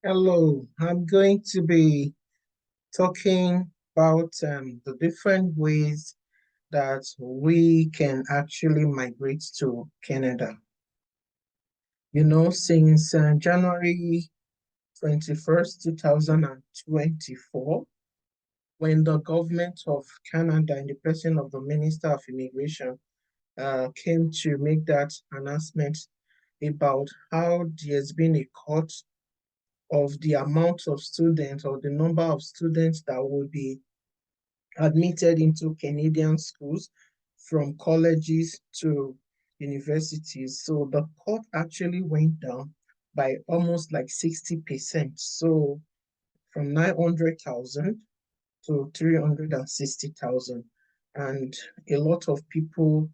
Hello, I'm going to be talking about the different ways that we can actually migrate to Canada. Since January 21st, 2024, when the government of Canada in the person of the Minister of Immigration came to make that announcement about how there's been a cut of the amount of students or the number of students that will be admitted into Canadian schools from colleges to universities. So the cut actually went down by almost like 60%. So from 900,000 to 360,000. And a lot of people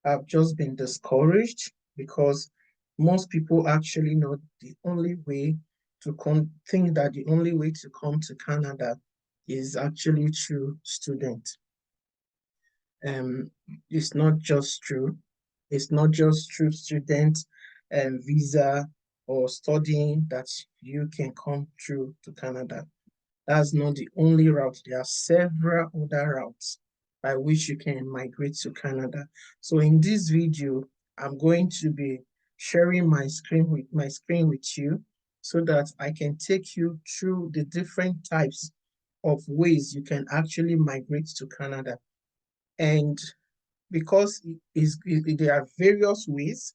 have just been discouraged because most people actually know the only way to come, think that the only way to come to Canada is actually through student. Um, it's not just true. It's not just through student visa or studying that you can come through to Canada. That's not the only route. There are several other routes by which you can migrate to Canada. So in this video, I'm going to be sharing my screen with you so that I can take you through the different types of ways you can actually migrate to Canada. And because there are various ways,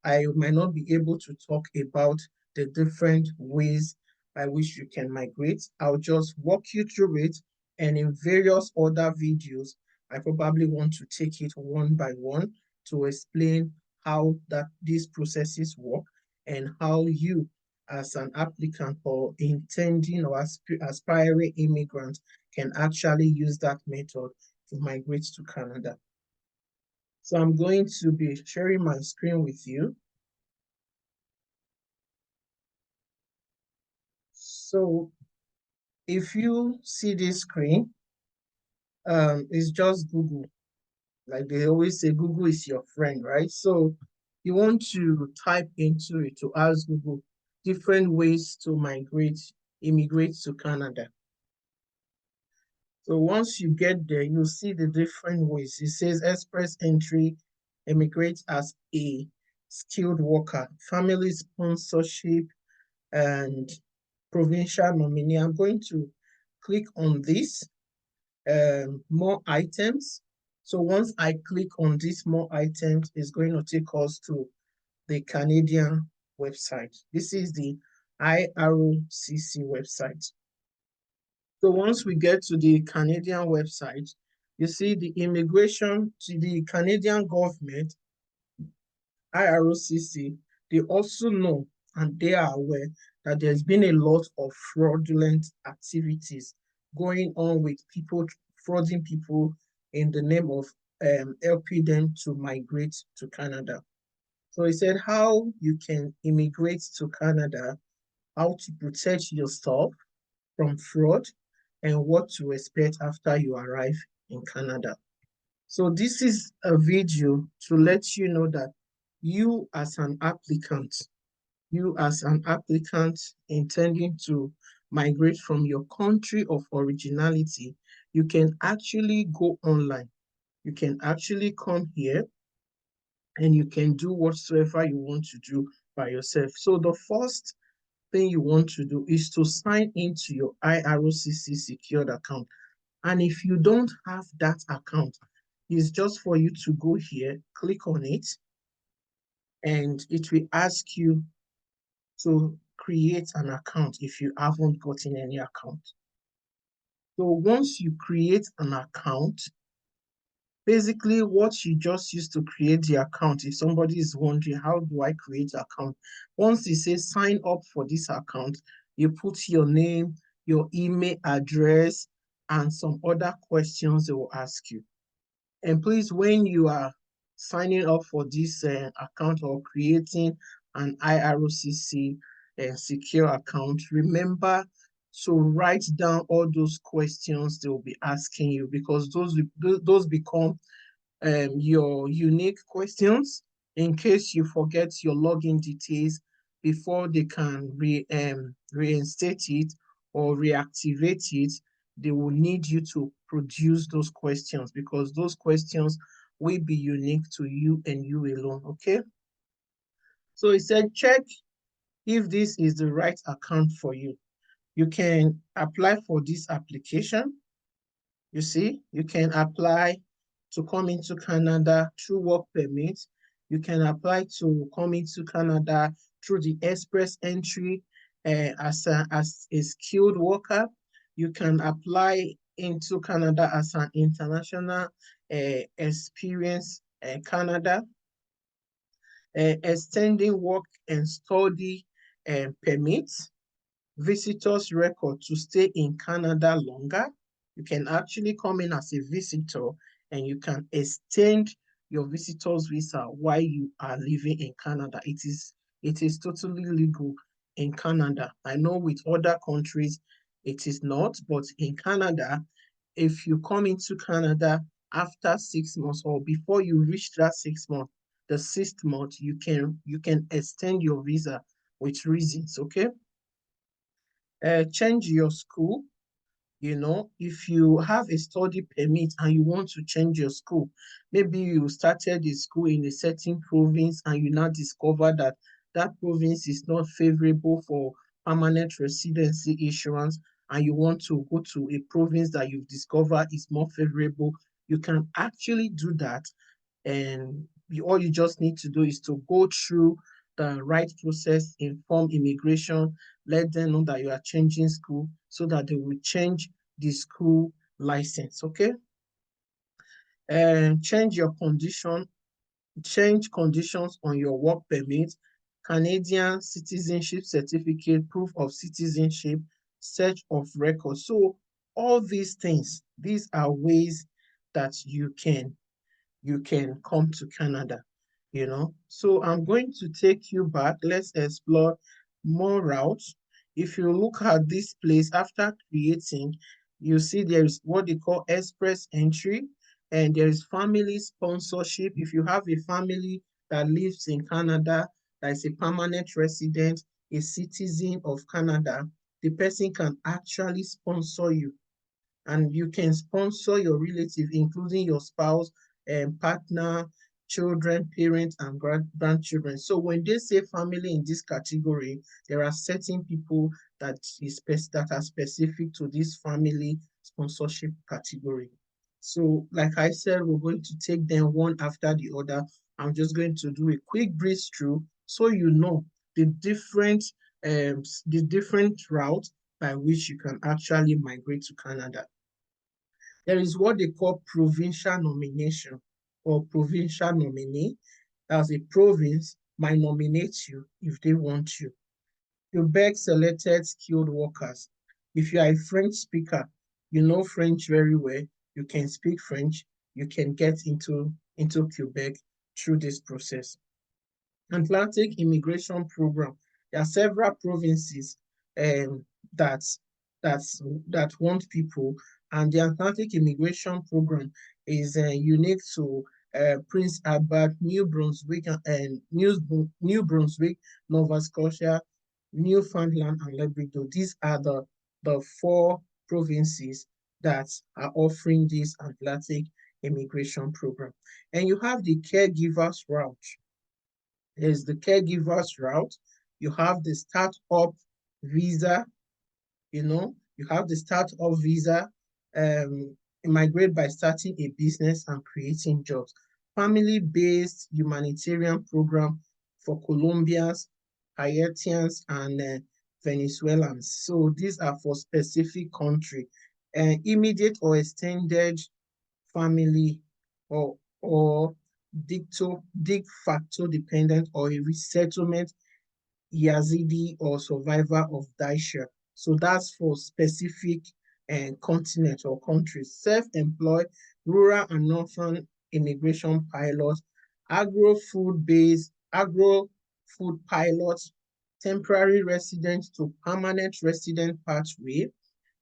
I might not be able to talk about the different ways by which you can migrate. I'll just walk you through it, and in various other videos, I probably want to take it one by one to explain how these processes work and how you, as an applicant or intending or aspiring immigrant, can actually use that method to migrate to Canada. So I'm going to be sharing my screen with you. So if you see this screen, it's just Google. Like they always say, Google is your friend, right? So you want to type into it to ask Google different ways to immigrate to Canada. So once you get there, you'll see the different ways. It says express entry, immigrate as a skilled worker, family sponsorship, and provincial nominee. I'm going to click on this, more items. So once I click on this more items, it's going to take us to the Canadian website. This is the IRCC website. So once we get to the Canadian website, you see the immigration to the Canadian government, IRCC, they also know and they are aware that there's been a lot of fraudulent activities going on with people, frauding people in the name of helping them to migrate to Canada. So he said how you can immigrate to Canada, how to protect yourself from fraud, and what to expect after you arrive in Canada. So this is a video to let you know that you as an applicant, you as an applicant intending to migrate from your country of originality, you can actually go online. You can actually come here and you can do whatsoever you want to do by yourself. So the first thing you want to do is to sign into your IRCC secured account. And if you don't have that account, it's just for you to go here, click on it, and it will ask you to create an account if you haven't gotten any account. So once you create an account, basically what you just used to create the account, if somebody is wondering, how do I create an account? Once it says sign up for this account, you put your name, your email address, and some other questions they will ask you. And please, when you are signing up for this account or creating an IRCC secure account, remember to write down all those questions they will be asking you, because those become your unique questions in case you forget your login details. before they can reinstate it or reactivate it, they will need you to produce those questions, because those questions will be unique to you and you alone, okay? So it said, check if this is the right account for you. You can apply for this application. You see, you can apply to come into Canada through work permit. You can apply to come into Canada through the express entry as a skilled worker. You can apply into Canada as an international experience Canada, extending work and study permits, visitors record to stay in Canada longer. You can actually come in as a visitor and you can extend your visitor's visa while you are living in Canada. It is totally legal in Canada. I know with other countries it is not, but in Canada, if you come into Canada after 6 months or before you reach that 6 months, the sixth month, you can extend your visa with reasons, okay? Change your school. You know, if you have a study permit and you want to change your school, maybe you started the school in a certain province and you now discover that that province is not favorable for permanent residency issuance, and you want to go to a province that you've discovered is more favorable, you can actually do that. And all you just need to do is to go through the right process, inform immigration, let them know that you are changing school so that they will change the school license, okay? And change conditions on your work permit, Canadian citizenship certificate, proof of citizenship, search of records. So all these things, these are ways that you can come to Canada, you know. So I'm going to take you back. Let's explore more routes. If you look at this place after creating, you see there is what they call express entry, and there is family sponsorship. If you have a family that lives in Canada, that is a permanent resident, a citizen of Canada, the person can actually sponsor you, and you can sponsor your relative, including your spouse and partner, children, parents, and grandchildren. So when they say family in this category, there are certain people that are specific to this family sponsorship category. So like I said, we're going to take them one after the other. I'm just going to do a quick breeze through so you know the different routes by which you can actually migrate to Canada. There is what they call provincial nomination or provincial nominee. As a province might nominate you if they want you. Quebec selected skilled workers. If you are a French speaker, you know French very well, you can speak French, you can get into Quebec through this process. Atlantic Immigration Program. There are several provinces um, that that want people, and the Atlantic Immigration Program is unique to Prince Albert, New Brunswick, and New Brunswick, Nova Scotia, Newfoundland, and Labrador. These are the four provinces that are offering this Atlantic Immigration Program. And you have the caregivers route. There's the caregiver's route. You have the startup visa, you know, you have the startup visa, migrate by starting a business and creating jobs. Family-based humanitarian program for Colombians, Haitians, and Venezuelans. So these are for specific country. Immediate or extended family or de facto dependent or a resettlement Yazidi or survivor of Daesh. So that's for specific continent or countries. Self-employed, rural and northern immigration pilots, agro-food pilots, temporary resident to permanent resident pathway.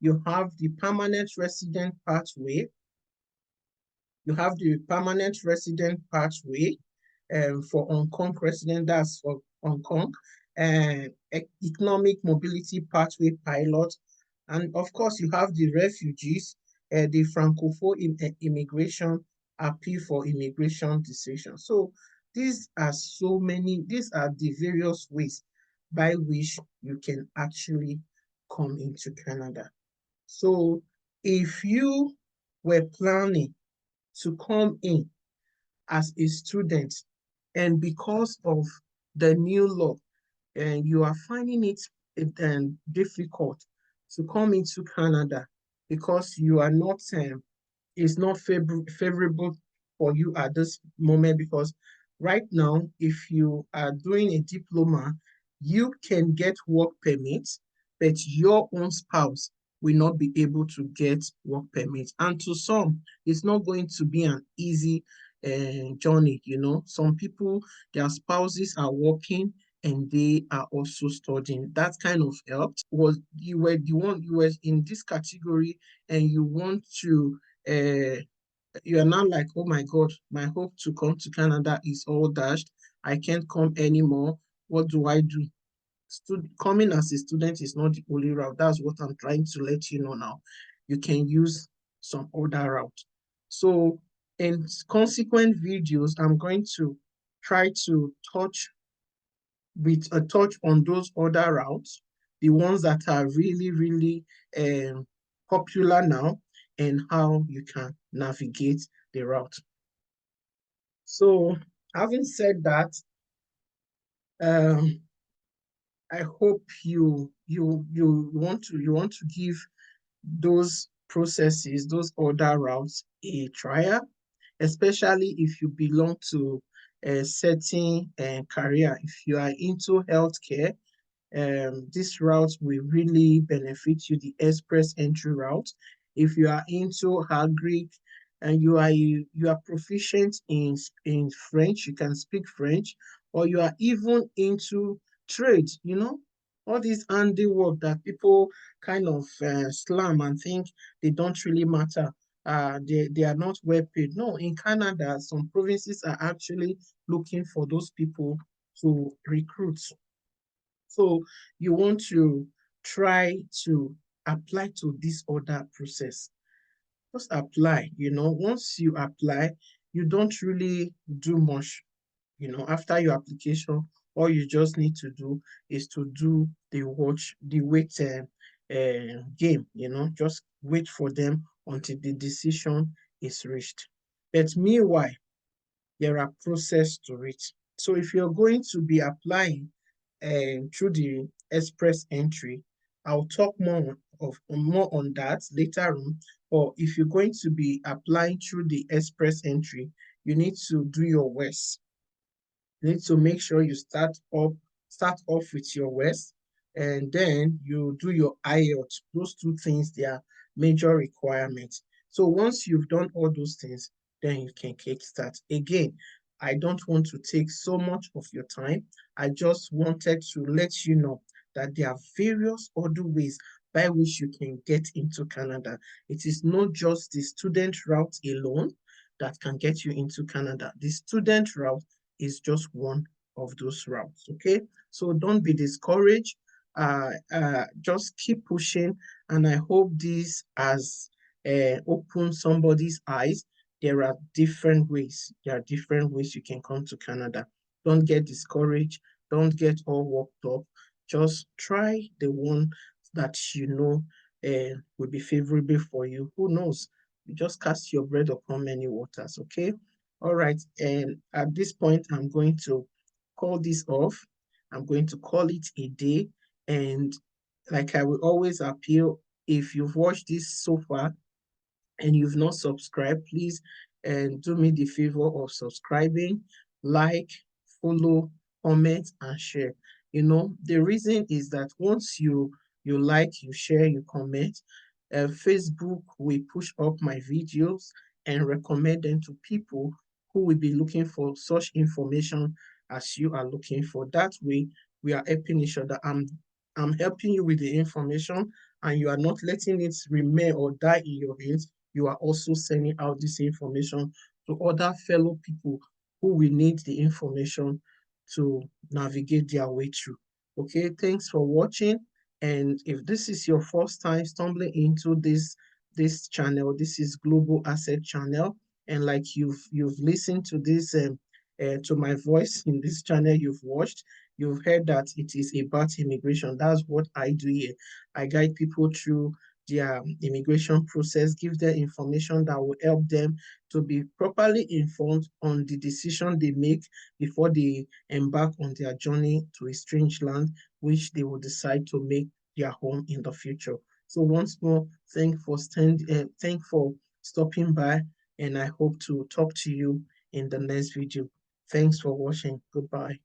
You have the permanent resident pathway, you have the permanent resident pathway for Hong Kong resident, that's for Hong Kong. economic mobility pathway pilot. And of course, you have the refugees, the Francophone immigration appeal for immigration decision. So these are these are the various ways by which you can actually come into Canada. So if you were planning to come in as a student, and because of the new law, and you are finding it difficult to come into Canada because you are not it's not favorable for you at this moment, because right now, if you are doing a diploma, you can get work permits, but your own spouse will not be able to get work permits. And to some, it's not going to be an easy journey. You know, some people, their spouses are working and they are also studying. That kind of helped. Was you were the one, you were in this category and you want to you are now like, oh my God, my hope to come to Canada is all dashed. I can't come anymore. What do I do? Coming as a student is not the only route. That's what I'm trying to let you know now. You can use some other route. So in consequent videos, I'm going to try to touch on those other routes, the ones that are really, really popular now, and how you can navigate the route. So having said that, um, I hope you want to give those processes, those other routes a trial, especially if you belong to a certain career. If you are into healthcare, this route will really benefit you, the express entry route. If you are into agric and you are proficient in French, you can speak French, or you are even into trade, you know, all this handiwork that people kind of slam and think they don't really matter. They are not well paid. No, in Canada, some provinces are actually looking for those people to recruit. So you want to try to apply to this other process. Just apply, you know, once you apply, you don't really do much, you know, after your application, all you just need to do is to do the wait game, you know, just wait for them until the decision is reached. But meanwhile, there are process to it. So if you're going to be applying through the express entry, I'll talk more on that later on. Or if you're going to be applying through the express entry, you need to do your WES. You need to make sure you start off with your WES, and then you do your IELTS. Those two things, they are major requirements. So once you've done all those things, then you can kickstart. Again, I don't want to take so much of your time. I just wanted to let you know that there are various other ways by which you can get into Canada. It is not just the student route alone that can get you into Canada. The student route is just one of those routes. Okay, so don't be discouraged. Just keep pushing, and I hope this has opened somebody's eyes. There are different ways. There are different ways you can come to Canada. Don't get discouraged. Don't get all worked up. Just try the one that you know will be favorable for you. Who knows? You just cast your bread upon many waters. Okay. All right, and at this point, I'm going to call this off. I'm going to call it a day. And like I will always appeal, if you've watched this so far and you've not subscribed, please and do me the favor of subscribing, like, follow, comment, and share. You know, the reason is that once you like, you share, you comment, Facebook will push up my videos and recommend them to people who will be looking for such information as you are looking for. That way, we are helping each other. I'm helping you with the information, and you are not letting it remain or die in your hands. You are also sending out this information to other fellow people who will need the information to navigate their way through. Okay, thanks for watching. And if this is your first time stumbling into this channel, this is Global Asset Channel. And like you've listened to this to my voice in this channel, you've watched, you've heard that it is about immigration. That's what I do here. I guide people through their immigration process, give them information that will help them to be properly informed on the decision they make before they embark on their journey to a strange land, which they will decide to make their home in the future. So once more, thank for stopping by, and I hope to talk to you in the next video. Thanks for watching. Goodbye.